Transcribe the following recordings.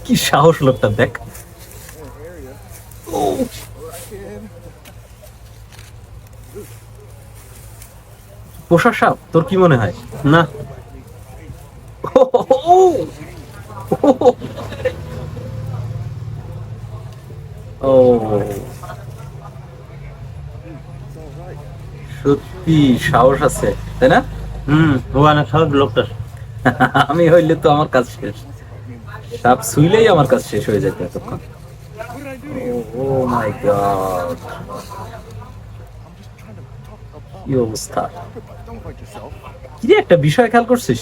কি সাহস লোকটা, দেখ। ও, পোষা সাপ, তোর কি মনে হয়? না। ও, সত্যি সাহস আছে, তাই না? ও অনেক সহজ লোকটা। আমি হইলে তো আমার কাজ শেষ, সাপ ছুইলেই আমার কাজ শেষ হয়ে যেত এতক্ষণ। ও মাই গড, কি অবস্থা! কি রে, একটা বিষয় খেয়াল করছিস?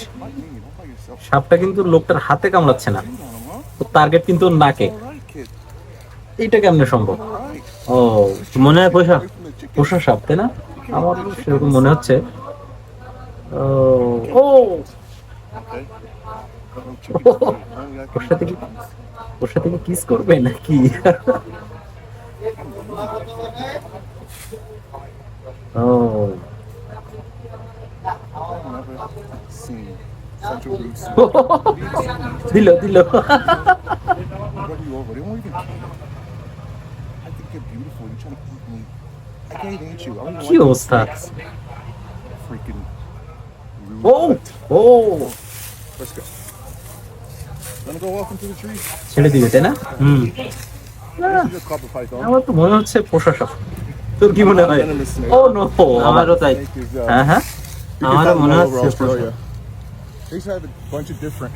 সাপটা কিন্তু লোকটার হাতে কামড়াচ্ছে না, তো টার্গেট কিন্তু ওর নাকে। এইটা কেমনে সম্ভব? ও, মনে হয় পয়সা। পোষা সাপ, তাই না? আমার সেরকম মনে হচ্ছে। ও, ও, ওর সাথে কি, ওর সাথে কি কিস করবে নাকি? ও, দিল দিল। কি অবস্থা! ও, ও, ছেড়ে দিবে, তাই না? হুম। না, আমার তো মনে হচ্ছে পোষা সাপ। তোর কি মনে হয়? ও নো, আবার। আমারও তাই। হ্যাঁ হ্যাঁ, আমারও মনে হচ্ছে পয়সা। These have a bunch of different